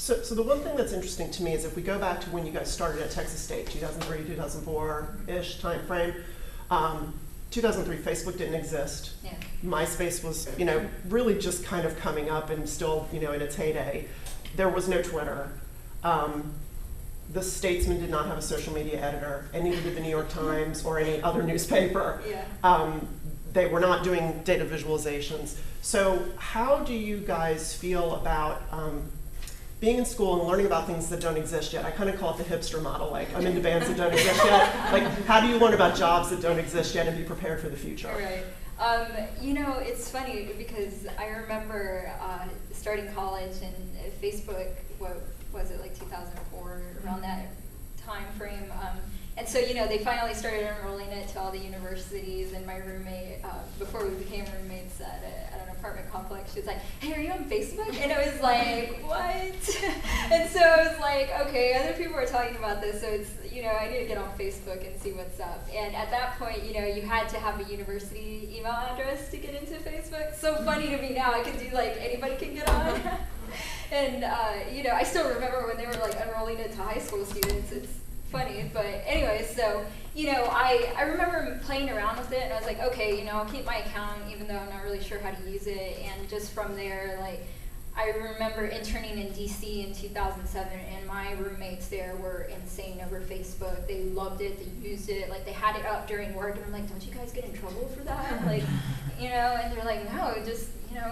So the one thing that's interesting to me is if we go back to when you guys started at Texas State, 2003, 2004-ish time frame, 2003 Facebook didn't exist. Yeah. MySpace was, really just kind of coming up and still, in its heyday. There was no Twitter. The Statesman did not have a social media editor, and neither did the New York Times or any other newspaper. Yeah. They were not doing data visualizations. So how do you guys feel about being in school and learning about things that don't exist yet? I kind of call it the hipster model, like I'm into bands that don't exist yet. Like, how do you learn about jobs that don't exist yet and be prepared for the future? Right. It's funny because I remember starting college and Facebook, what was it, like 2004, around that time frame. And so, they finally started enrolling it to all the universities, and my roommate, before we became roommates at an apartment complex, she was like, hey, are you on Facebook? And it was like, what? And so I was like, okay, other people are talking about this, so it's, I need to get on Facebook and see what's up. And at that point, you had to have a university email address to get into Facebook. So funny to me now, I can do like, anybody can get on. And, I still remember when they were like unrolling it to high school students. It's funny, but anyway, so, I remember playing around with it, and I was like, okay, I'll keep my account even though I'm not really sure how to use it. And just from there, like, I remember interning in DC in 2007, and my roommates there were insane over Facebook. They loved it, they used it, like, they had it up during work, and I'm like, don't you guys get in trouble for that? Like, and they're like, no, just,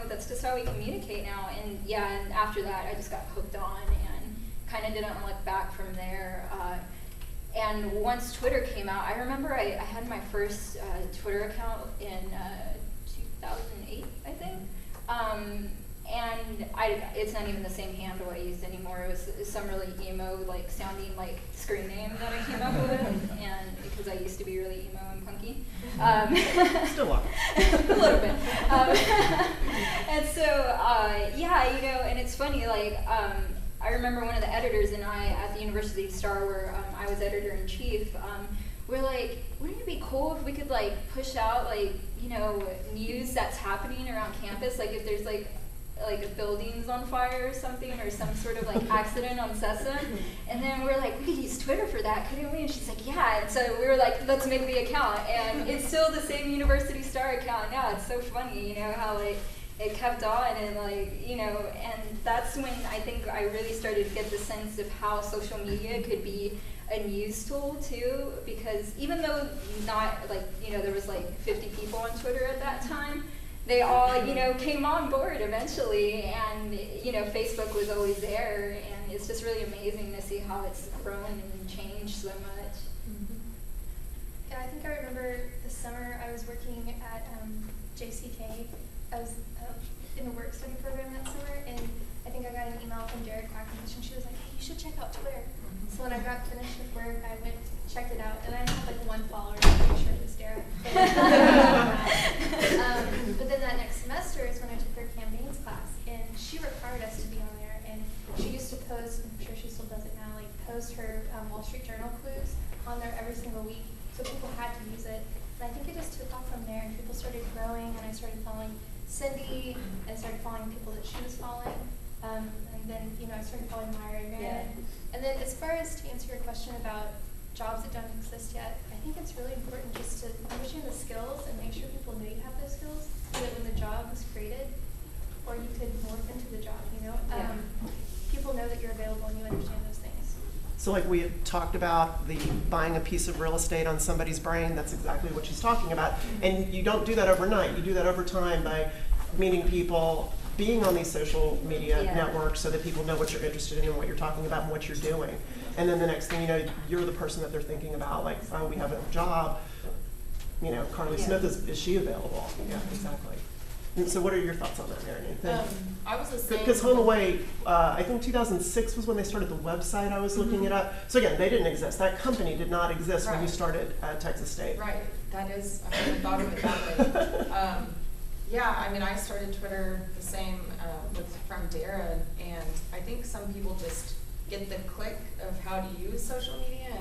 that's just how we communicate now. And yeah, and after that, I just got hooked on and kind of didn't look back from there. And once Twitter came out, I remember I had my first Twitter account in 2008, I think. And it's not even the same handle I used anymore. It was some really emo, like, sounding like screen name that I came up with, and because I used to be really emo and punky. Still are. A little bit. And so, and it's funny, like, I remember one of the editors and I at the University of Star, where I was editor-in-chief, we're like, wouldn't it be cool if we could, like, push out, like, news that's happening around campus, like if there's like a building's on fire or something, or some sort of like accident on Cessa. And then we're like, we could use Twitter for that, couldn't we? And she's like, yeah. And so we were like, let's make the account. And it's still the same University Star account now. It's so funny, how like it kept on, and like, and that's when I think I really started to get the sense of how social media could be a news tool too, because even though not like, there was like 50 people on Twitter at that time, they all, came on board eventually, and, Facebook was always there, and it's just really amazing to see how it's grown and changed so much. Mm-hmm. Yeah, I think I remember the summer I was working at JCK. I was in the work study program that summer, and I think I got an email from Derek Quackenbush, and she was like, hey, you should check out Twitter. So when I got finished with work, I went, checked it out, and I had like one follower, I'm pretty sure it was Derek. But then that next semester is when I took her campaigns class, and she required us to be on there, and she used to post, I'm sure she still does it now, like post her Wall Street Journal clues on there every single week, so people had to use it. And I think it just took off from there, and people started growing, and I started following Cindy, and started following people that she was following. And then, I started following Myra again. Yeah. And then as far as to answer your question about jobs that don't exist yet, I think it's really important just to understand the skills and make sure people know you have those skills, so that when the job is created, or you could morph into the job, people know that you're available and you understand those things. So like we had talked about the buying a piece of real estate on somebody's brain, that's exactly what she's talking about. And you don't do that overnight, you do that over time by meeting people, being on these social media networks so that people know what you're interested in and what you're talking about and what you're doing. And then the next thing you know, you're the person that they're thinking about, like, oh, we have a job, Carly Smith, is she available? Yeah, exactly. And so what are your thoughts on that, Mary? I was the same. Because HomeAway, I think 2006 was when they started the website. I was looking it up. So again, they didn't exist. That company did not exist when you started at Texas State. Right. That is, I never thought of it that way. I started Twitter the same from Dara, and I think some people just get the click of how to use social media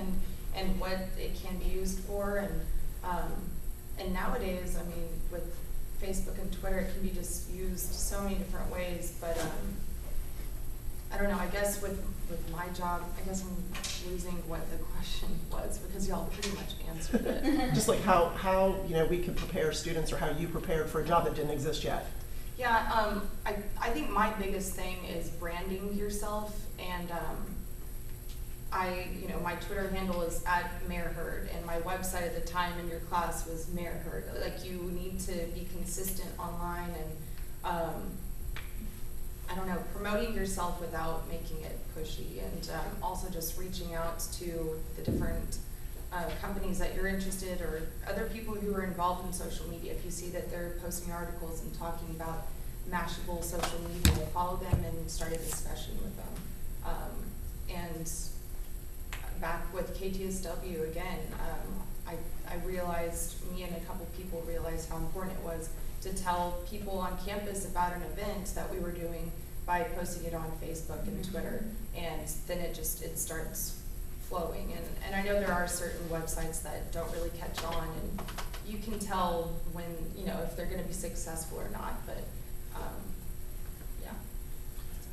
and what it can be used for, and nowadays, with Facebook and Twitter, it can be just used so many different ways, but I don't know, I guess with my job, I guess I'm losing what the question was because y'all pretty much answered it. Just like how we can prepare students, or how you prepared for a job that didn't exist yet. Yeah, I think my biggest thing is branding yourself, and my Twitter handle is @MayorHerd, and my website at the time in your class was MayorHerd. Like, you need to be consistent online, and I don't know, promoting yourself without making it pushy, and also just reaching out to the different companies that you're interested, or other people who are involved in social media. If you see that they're posting articles and talking about Mashable social media, follow them and start a discussion with them. And back with KTSW again, I realized, me and a couple people realized how important it was to tell people on campus about an event that we were doing by posting it on Facebook and Twitter, and then it starts flowing. And I know there are certain websites that don't really catch on, and you can tell when, if they're going to be successful or not, but yeah.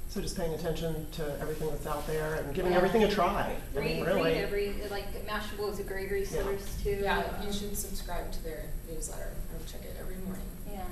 So just paying attention to everything that's out there and giving everything a try. I mean, really. Read Mashable is a great resource too. Yeah, you should subscribe to their newsletter or check it every morning. Yeah.